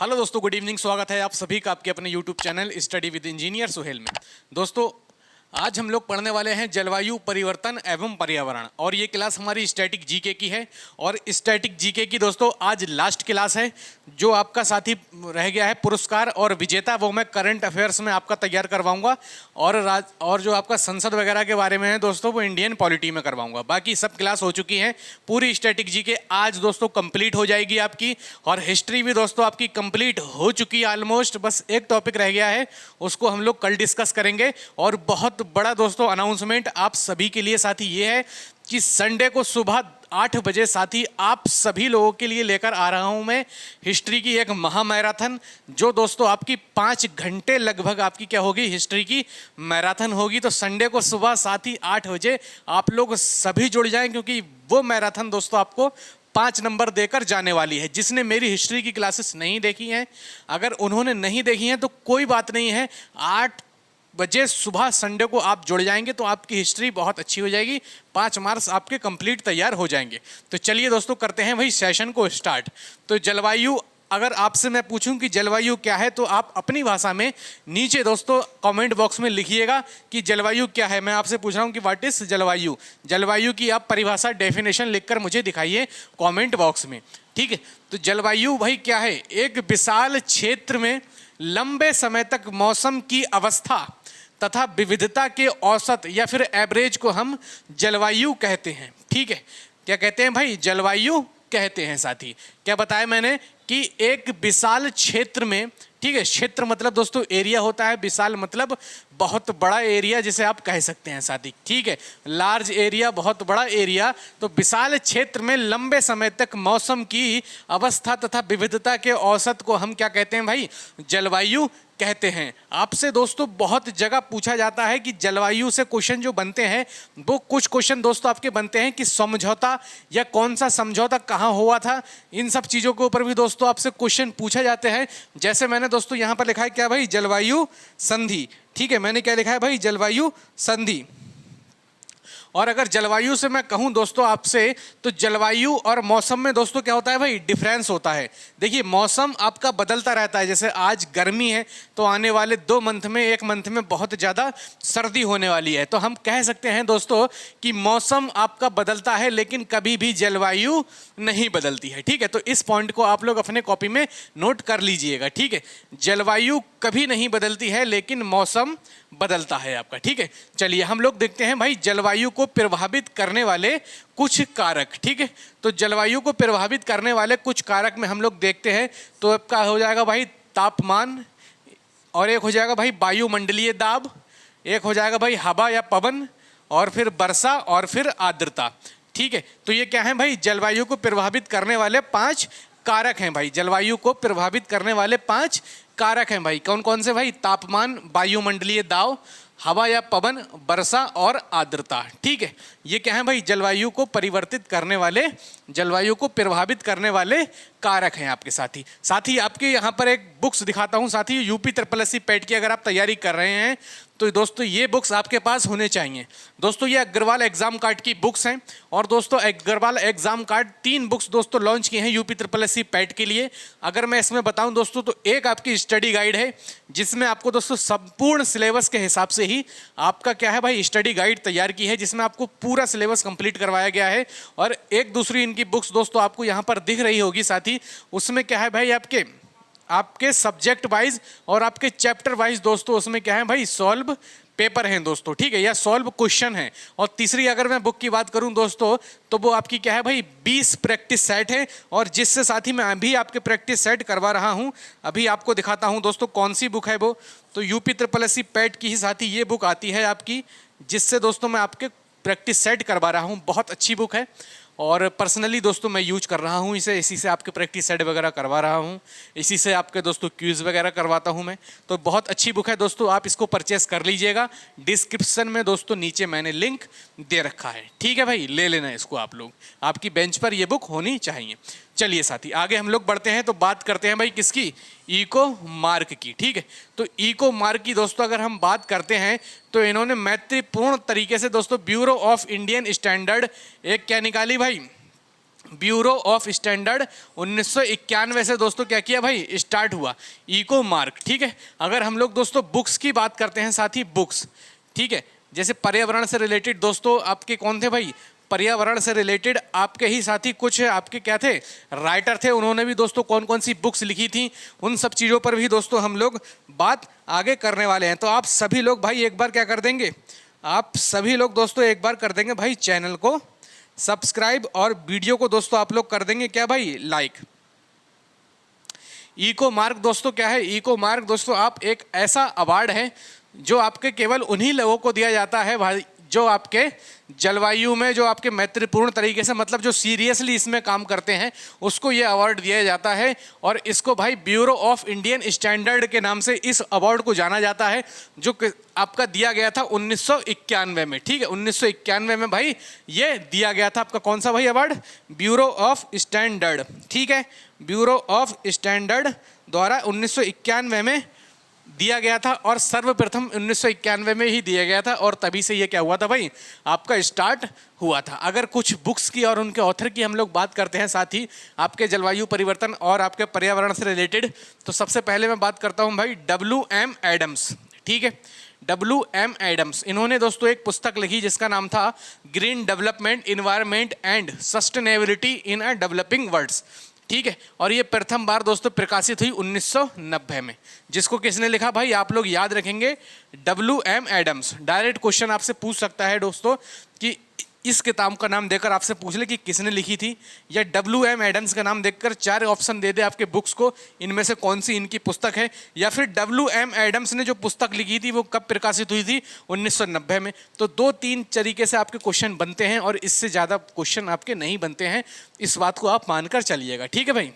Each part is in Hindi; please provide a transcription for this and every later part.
हेलो दोस्तों, गुड इवनिंग। स्वागत है आप सभी का आपके अपने YouTube channel study with engineer Suhail में। दोस्तों, आज हम लोग पढ़ने वाले हैं जलवायु परिवर्तन एवं पर्यावरण, और ये क्लास हमारी स्टैटिक जीके की है। और स्टैटिक जीके की दोस्तों आज लास्ट क्लास है। जो आपका साथी रह गया है पुरस्कार और विजेता, वो मैं करंट अफेयर्स में आपका तैयार करवाऊंगा। और जो आपका संसद वगैरह के बारे में है दोस्तों, वो इंडियन पॉलिटी में करवाऊंगा। बाकी सब क्लास हो चुकी हैं। पूरी स्टैटिक जीके आज दोस्तों कंप्लीट हो जाएगी आपकी, और हिस्ट्री भी दोस्तों आपकी कंप्लीट हो चुकी है ऑलमोस्ट। बस एक टॉपिक रह गया है, उसको हम लोग कल डिस्कस करेंगे। और बहुत बड़ा दोस्तों अनाउंसमेंट आप सभी के लिए साथी ये है कि संडे को सुबह 8 बजे साथी आप सभी लोगों के लिए लेकर आ रहा हूं मैं हिस्ट्री की एक महामैराथन, जो दोस्तों आपकी 5 घंटे लगभग आपकी क्या होगी, हिस्ट्री की मैराथन होगी। तो संडे को सुबह साथी 8 बजे आप लोग सभी जुड़ जाएं, क्योंकि वो मैराथन दोस्तों आपको 5 नंबर देकर जाने वाली है। जिसने मेरी हिस्ट्री की क्लासेस नहीं देखी हैं, अगर उन्होंने नहीं देखी हैं तो कोई बात नहीं है, 8 बजे सुबह संडे को आप जुड़ जाएंगे तो आपकी हिस्ट्री बहुत अच्छी हो जाएगी। 5 मार्क्स आपके कंप्लीट तैयार हो जाएंगे। तो चलिए दोस्तों करते हैं वही सेशन को स्टार्ट। तो जलवायु, अगर आपसे मैं पूछूं कि जलवायु क्या है, तो आप अपनी भाषा में नीचे दोस्तों कमेंट बॉक्स में लिखिएगा कि जलवायु क्या है। मैं आपसे पूछ रहा हूं कि व्हाट इज जलवायु। जलवायु की आप परिभाषा डेफिनेशन लिखकर मुझे दिखाइए कमेंट बॉक्स में, ठीक है। तो जलवायु भाई क्या है, एक विशाल क्षेत्र में लंबे समय तक मौसम की अवस्था तथा विविधता के औसत या फिर एवरेज को हम जलवायु कहते हैं, ठीक है। क्या कहते हैं भाई, जलवायु कहते हैं साथी। क्या बताया मैंने कि एक विशाल क्षेत्र में, ठीक है, क्षेत्र मतलब दोस्तों एरिया होता है, विशाल मतलब बहुत बड़ा एरिया जिसे आप कह सकते हैं साथी, ठीक है, लार्ज एरिया, बहुत बड़ा एरिया। तो विशाल क्षेत्र में लंबे समय तक मौसम की अवस्था तथा विविधता के औसत को हम क्या कहते हैं भाई, जलवायु कहते हैं। आपसे दोस्तों बहुत जगह पूछा जाता है कि जलवायु से क्वेश्चन जो बनते हैं, वो कुछ क्वेश्चन दोस्तों आपके बनते हैं कि समझौता या कौन सा समझौता कहाँ हुआ था, इन सब चीज़ों के ऊपर भी दोस्तों आपसे क्वेश्चन पूछे जाते हैं। जैसे मैंने दोस्तों यहाँ पर लिखा है क्या भाई, जलवायु संधि, ठीक है। मैंने क्या लिखा है भाई, जलवायु संधि। और अगर जलवायु से मैं कहूं दोस्तों आपसे, तो जलवायु और मौसम में दोस्तों क्या होता है भाई, डिफरेंस होता है। देखिए मौसम आपका बदलता रहता है। जैसे आज गर्मी है तो आने वाले 2 मंथ में, 1 मंथ में बहुत ज़्यादा सर्दी होने वाली है। तो हम कह सकते हैं दोस्तों कि मौसम आपका बदलता है, लेकिन कभी भी जलवायु नहीं बदलती है, ठीक है। तो इस पॉइंट को आप लोग अपने कॉपी में नोट कर लीजिएगा, ठीक है। जलवायु कभी नहीं बदलती है, लेकिन मौसम बदलता है आपका, ठीक है। चलिए हम लोग देखते हैं भाई जलवायु को प्रभावित करने वाले कुछ कारक, ठीक है। तो जलवायु को प्रभावित करने वाले कुछ कारक में हम लोग देखते हैं, तो आपका हो जाएगा भाई तापमान, और एक हो जाएगा भाई वायुमंडलीय दाब, एक हो जाएगा भाई हवा या पवन, और फिर वर्षा, और फिर आर्द्रता, ठीक है। तो ये क्या है भाई, जलवायु को प्रभावित करने वाले 5 कारक हैं भाई। जलवायु को प्रभावित करने वाले 5 कारक हैं भाई। कौन कौन से भाई, तापमान, वायुमंडलीय दाब, हवा या पवन, वर्षा और आर्द्रता, ठीक है। ये क्या है भाई, जलवायु को परिवर्तित करने वाले, जलवायु को प्रभावित करने वाले कारक हैं आपके साथी। साथी आपके यहाँ पर एक बुक्स दिखाता हूँ साथी, यूपी SSC पैट की अगर आप तैयारी कर रहे हैं तो दोस्तों ये बुक्स आपके पास होने चाहिए। दोस्तों ये अग्रवाल एग्जाम कार्ड की बुक्स हैं, और दोस्तों अग्रवाल एग्जाम कार्ड 3 बुक्स दोस्तों लॉन्च किए हैं यूपी SSC पैट के लिए। अगर मैं इसमें बताऊं दोस्तों, तो एक आपकी स्टडी गाइड है, जिसमें आपको दोस्तों संपूर्ण सिलेबस के हिसाब से ही आपका क्या है भाई, स्टडी गाइड तैयार की है, जिसमें आपको पूरा सिलेबस कंप्लीट करवाया गया है। और एक दूसरी इनकी बुक्स दोस्तों आपको यहाँ पर दिख रही होगी साथी, उसमें क्या है भाई, आपके सब्जेक्ट वाइज और आपके चैप्टर वाइज दोस्तों उसमें क्या है भाई, सॉल्व पेपर हैं दोस्तों, ठीक है, या सॉल्व क्वेश्चन है। और तीसरी अगर मैं बुक की बात करूं दोस्तों, तो वो आपकी क्या है भाई, 20 प्रैक्टिस सेट है, और जिससे साथी मैं अभी आपके प्रैक्टिस सेट करवा रहा हूं। अभी आपको दिखाता हूं दोस्तों कौन सी बुक है वो। तो यूपी SSC पैट की ही साथी ये बुक आती है आपकी, जिससे दोस्तों मैं आपके प्रैक्टिस सेट करवा रहा हूँ। बहुत अच्छी बुक है, और पर्सनली दोस्तों मैं यूज कर रहा हूँ इसे, इसी से आपके प्रैक्टिस सेट वगैरह करवा रहा हूँ, इसी से आपके दोस्तों क्यूज वगैरह करवाता हूँ मैं। तो बहुत अच्छी बुक है दोस्तों, आप इसको परचेस कर लीजिएगा। डिस्क्रिप्शन में दोस्तों नीचे मैंने लिंक दे रखा है, ठीक है भाई, ले लेना इसको आप लोग, आपकी बेंच पर ये बुक होनी चाहिए। चलिए साथी आगे हम लोग बढ़ते हैं, तो बात करते हैं भाई किसकी, इको मार्क की, ठीक है। तो इको मार्क की दोस्तों अगर हम बात करते हैं, तो इन्होंने मैत्रीपूर्ण तरीके से दोस्तों ब्यूरो ऑफ इंडियन स्टैंडर्ड एक क्या निकाली भाई, ब्यूरो ऑफ स्टैंडर्ड 1991 से दोस्तों क्या किया भाई, स्टार्ट हुआ। इको मार्क, ठीक है। अगर हम लोग दोस्तों बुक्स की बात करते हैं, साथ ही बुक्स, ठीक है, जैसे पर्यावरण से रिलेटेड दोस्तों आपके कौन थे भाई, पर्यावरण से रिलेटेड आपके ही साथी कुछ आपके क्या थे, राइटर थे। उन्होंने भी दोस्तों कौन कौन सी बुक्स लिखी थी, उन सब चीज़ों पर भी दोस्तों हम लोग बात आगे करने वाले हैं। तो आप सभी लोग भाई एक बार क्या कर देंगे, आप सभी लोग दोस्तों एक बार कर देंगे भाई चैनल को सब्सक्राइब और वीडियो को दोस्तों आप लोग कर देंगे क्या भाई, लाइक। इको मार्क दोस्तों क्या है, इको मार्क दोस्तों आप एक ऐसा अवार्ड है जो आपके केवल उन्हीं लोगों को दिया जाता है भाई जो आपके जलवायु में जो आपके मैत्रीपूर्ण तरीके से, मतलब जो सीरियसली इसमें काम करते हैं, उसको ये अवार्ड दिया जाता है। और इसको भाई ब्यूरो ऑफ इंडियन स्टैंडर्ड के नाम से इस अवार्ड को जाना जाता है, जो आपका दिया गया था 1991 में, ठीक है। 1991 में भाई ये दिया गया था आपका कौन सा भाई अवार्ड, ब्यूरो ऑफ स्टैंडर्ड, ठीक है। ब्यूरो ऑफ स्टैंडर्ड द्वारा 1991 में दिया गया था और सर्वप्रथम 1991 में ही दिया गया था, और तभी से ये क्या हुआ था भाई, आपका स्टार्ट हुआ था। अगर कुछ बुक्स की और उनके ऑथर की हम लोग बात करते हैं, साथ ही आपके जलवायु परिवर्तन और आपके पर्यावरण से रिलेटेड, तो सबसे पहले मैं बात करता हूं भाई WM एडम्स, ठीक है। WM एडम्स, इन्होंने दोस्तों एक पुस्तक लिखी जिसका नाम था green development, environment and sustainability in a developing worlds, ठीक है। और ये प्रथम बार दोस्तों प्रकाशित हुई 1990 में। जिसको किसने लिखा भाई, आप लोग याद रखेंगे WM एडम्स। डायरेक्ट क्वेश्चन आपसे पूछ सकता है दोस्तों कि इस किताब का नाम देकर आपसे पूछ ले कि किसने लिखी थी, या WM एडम्स का नाम देखकर 4 ऑप्शन दे दे आपके बुक्स को, इनमें से कौन सी इनकी पुस्तक है। या फिर WM एडम्स ने जो पुस्तक लिखी थी वो कब प्रकाशित हुई थी, 1990 में। तो 2-3 तरीके से आपके क्वेश्चन बनते हैं और इससे ज़्यादा क्वेश्चन आपके नहीं बनते हैं, इस बात को आप मानकर चलिएगा, ठीक है भाई।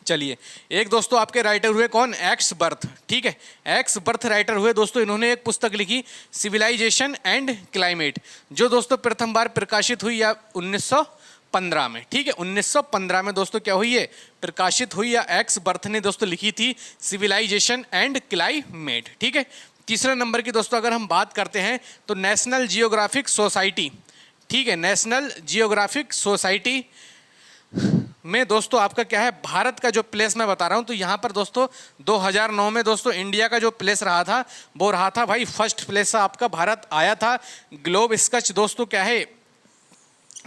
चलिए, एक दोस्तों आपके राइटर हुए कौन, एक्स बर्थ, ठीक है। एक्स बर्थ राइटर हुए दोस्तों, इन्होंने एक पुस्तक लिखी सिविलाइजेशन एंड क्लाइमेट, जो दोस्तों प्रथम बार प्रकाशित हुई या 1915 में, ठीक है। 1915 में दोस्तों क्या हुई है, प्रकाशित हुई, या एक्स बर्थ ने दोस्तों लिखी थी सिविलाइजेशन एंड क्लाइमेट, ठीक है। तीसरे नंबर की दोस्तों अगर हम बात करते हैं तो नेशनल जियोग्राफिक सोसाइटी, ठीक है। नेशनल जियोग्राफिक सोसाइटी में दोस्तों आपका क्या है, भारत का जो प्लेस मैं बता रहा हूं, तो यहाँ पर दोस्तों 2009 में दोस्तों इंडिया का जो प्लेस रहा था वो रहा था भाई फर्स्ट प्लेस आपका भारत आया था। ग्लोब स्केच दोस्तों क्या है,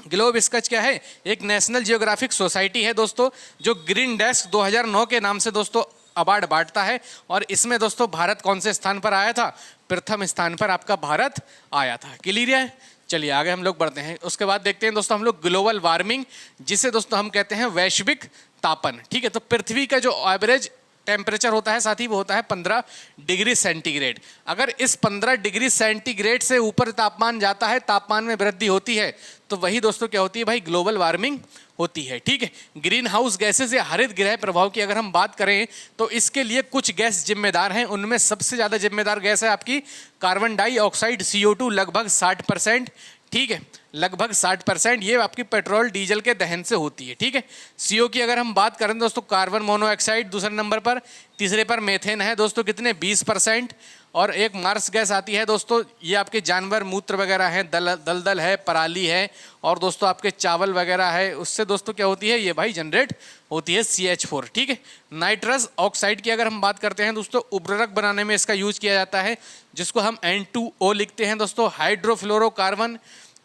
ग्लोब स्केच क्या है, एक नेशनल जियोग्राफिक सोसाइटी है दोस्तों, जो ग्रीन डेस्क 2009 के नाम से दोस्तों अवार्ड बांटता है। और इसमें दोस्तों भारत कौन से स्थान पर आया था, प्रथम स्थान पर आपका भारत आया था। क्लियर है। चलिए आगे हम लोग बढ़ते हैं। उसके बाद देखते हैं दोस्तों हम लोग ग्लोबल वार्मिंग, जिसे दोस्तों हम कहते हैं वैश्विक तापन, ठीक है। तो पृथ्वी का जो एवरेज टेम्परेचर होता है साथ ही वो होता है 15 डिग्री सेंटीग्रेड। अगर इस 15 डिग्री सेंटीग्रेड से ऊपर तापमान जाता है, तापमान में वृद्धि होती है, तो वही दोस्तों क्या होती है भाई, ग्लोबल वार्मिंग होती है, ठीक है। ग्रीन हाउस गैसेज या हरित गृह प्रभाव की अगर हम बात करें तो इसके लिए कुछ गैस जिम्मेदार हैं। उनमें सबसे ज़्यादा जिम्मेदार गैस है आपकी कार्बन डाइऑक्साइड CO2, लगभग 60%, ठीक है, लगभग 60%। ये आपकी पेट्रोल डीजल के दहन से होती है, ठीक है। CO की अगर हम बात करें दोस्तों, कार्बन मोनोऑक्साइड दूसरे नंबर पर, तीसरे पर मेथेन है दोस्तों कितने, 20%। और एक मार्स गैस आती है दोस्तों, ये आपके जानवर मूत्र वगैरह हैं, दलदल है, पराली है, और दोस्तों आपके चावल वगैरह है, उससे दोस्तों क्या होती है, ये भाई जनरेट होती है CH4, ठीक है। नाइट्रस ऑक्साइड की अगर हम बात करते हैं दोस्तों, उर्वरक बनाने में इसका यूज किया जाता है, जिसको हम N2O लिखते हैं दोस्तों। हाइड्रोफ्लोरोकार्बन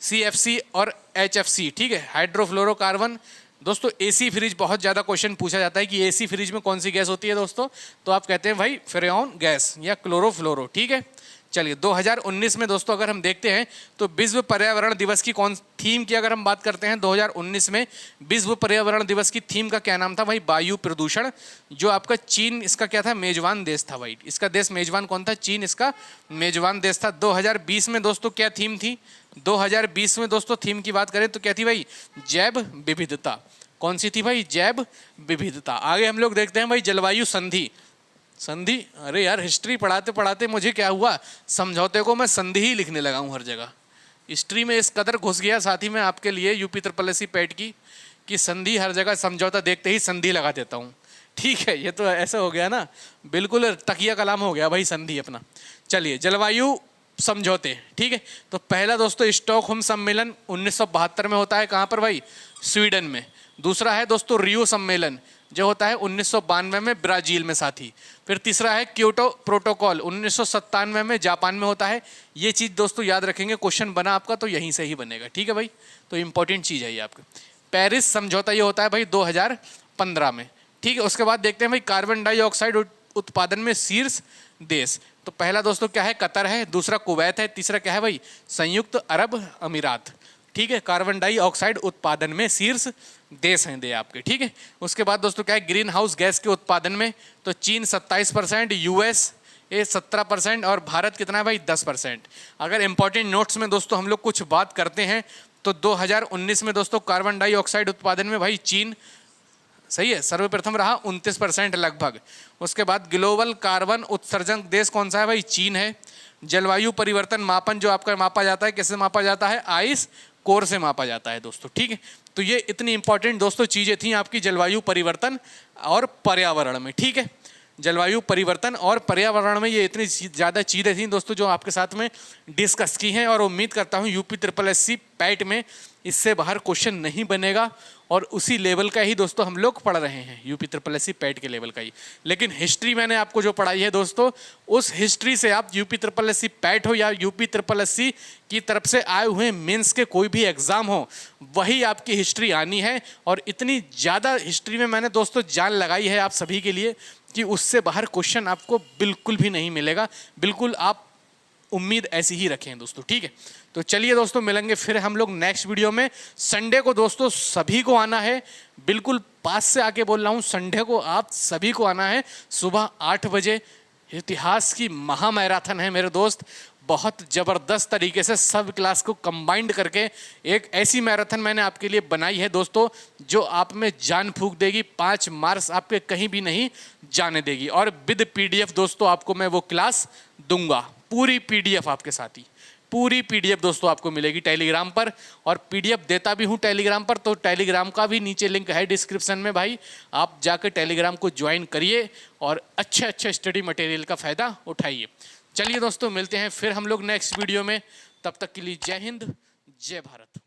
CFC और HFC, ठीक है, हाइड्रोफ्लोरोकार्बन। दोस्तों AC फ्रिज बहुत ज़्यादा क्वेश्चन पूछा जाता है कि AC फ्रिज में कौन सी गैस होती है दोस्तों, तो आप कहते हैं भाई फ्रेऑन गैस या क्लोरोफ्लोरो, ठीक है। चलिए 2019 में दोस्तों अगर हम देखते हैं तो विश्व पर्यावरण दिवस की कौन थीम की अगर हम बात करते हैं, 2019 में विश्व पर्यावरण दिवस की थीम का क्या नाम था भाई, वायु प्रदूषण। जो आपका चीन इसका क्या था, मेजबान देश था भाई, इसका देश मेजबान कौन था, चीन इसका मेजबान देश था। 2020 में दोस्तों क्या थीम थी, 2020 में दोस्तों थीम की बात करें तो क्या थी भाई, जैव विविधता। कौन सी थी भाई, जैव विविधता। आगे हम लोग देखते हैं भाई जलवायु संधि। संधि, अरे यार हिस्ट्री पढ़ाते पढ़ाते मुझे क्या हुआ, समझौते को मैं संधि ही लिखने लगा हूँ हर जगह। हिस्ट्री में इस कदर घुस गया साथ ही मैं आपके लिए UP SSC पैट की कि संधि हर जगह, समझौता देखते ही संधि लगा देता हूँ, ठीक है। ये तो ऐसा हो गया ना, बिल्कुल तकिया कलाम हो गया भाई संधि अपना। चलिए जलवायु समझौते, ठीक है। तो पहला दोस्तों स्टॉकहोम सम्मेलन 1972 में होता है, कहाँ पर भाई, स्वीडन में। दूसरा है दोस्तों रियो सम्मेलन जो होता है 1992 में ब्राजील में साथी। फिर तीसरा है क्योटो प्रोटोकॉल 1997 में जापान में होता है। ये चीज़ दोस्तों याद रखेंगे, क्वेश्चन बना आपका तो यहीं से ही बनेगा, ठीक है भाई। तो इंपॉर्टेंट चीज़ है ये आपका। पेरिस समझौता ये होता है भाई 2015 में, ठीक है। उसके बाद देखते हैं भाई कार्बन डाइऑक्साइड उत्पादन में शीर्ष देश। तो पहला दोस्तों क्या है, कतर है। दूसरा कुवैत है। तीसरा क्या है भाई, संयुक्त अरब अमीरात, ठीक है। कार्बन डाइऑक्साइड उत्पादन में शीर्ष देश हैं दे आपके, ठीक है। उसके बाद दोस्तों क्या है, ग्रीन हाउस गैस के उत्पादन में तो चीन 27%, यूएस 17% और भारत कितना है भाई 10%। अगर इंपॉर्टेंट नोट्स में दोस्तों हम लोग कुछ बात करते हैं तो 2019 में दोस्तों कार्बन डाइऑक्साइड उत्पादन में भाई चीन सही है, सर्वप्रथम रहा 29% लगभग। उसके बाद ग्लोबल कार्बन उत्सर्जन देश कौन सा है भाई, चीन है। जलवायु परिवर्तन मापन जो आपका मापा जाता है, कैसे मापा जाता है, आइस कोर से मापा जाता है दोस्तों, ठीक है। तो ये इतनी इंपॉर्टेंट दोस्तों चीज़ें थी आपकी जलवायु परिवर्तन और पर्यावरण में, ठीक है। जलवायु परिवर्तन और पर्यावरण में ये इतनी ज़्यादा चीज़ें थी दोस्तों जो आपके साथ में डिस्कस की हैं, और उम्मीद करता हूँ UPSSC पैट में इससे बाहर क्वेश्चन नहीं बनेगा, और उसी लेवल का ही दोस्तों हम लोग पढ़ रहे हैं, UPSSC पैट के लेवल का ही। लेकिन हिस्ट्री मैंने आपको जो पढ़ाई है दोस्तों, उस हिस्ट्री से आप UPSSC पैट हो या UPSSC की तरफ से आए हुए मेंस के कोई भी एग्ज़ाम हो, वही आपकी हिस्ट्री आनी है। और इतनी ज़्यादा हिस्ट्री में मैंने दोस्तों जान लगाई है आप सभी के लिए कि उससे बाहर क्वेश्चन आपको बिल्कुल भी नहीं मिलेगा। बिल्कुल आप उम्मीद ऐसी ही रखें दोस्तों, ठीक है। तो चलिए दोस्तों मिलेंगे फिर हम लोग नेक्स्ट वीडियो में। संडे को दोस्तों सभी को आना है, बिल्कुल पास से आके बोल रहा हूँ, संडे को आप सभी को आना है सुबह 8 बजे। इतिहास की महा मैराथन है मेरे दोस्त, बहुत ज़बरदस्त तरीके से सब क्लास को कंबाइंड करके एक ऐसी मैराथन मैंने आपके लिए बनाई है दोस्तों जो आप में जान फूंक देगी, 5 मार्क्स आपके कहीं भी नहीं जाने देगी। और विद PDF दोस्तों आपको मैं वो क्लास दूंगा, पूरी PDF आपके साथ ही, पूरी PDF दोस्तों आपको मिलेगी टेलीग्राम पर। और PDF देता भी हूँ टेलीग्राम पर, तो टेलीग्राम का भी नीचे लिंक है डिस्क्रिप्शन में भाई, आप जाकर टेलीग्राम को ज्वाइन करिए और अच्छे अच्छे स्टडी मटेरियल का फ़ायदा उठाइए। चलिए दोस्तों मिलते हैं फिर हम लोग नेक्स्ट वीडियो में, तब तक के लिए जय हिंद जय भारत।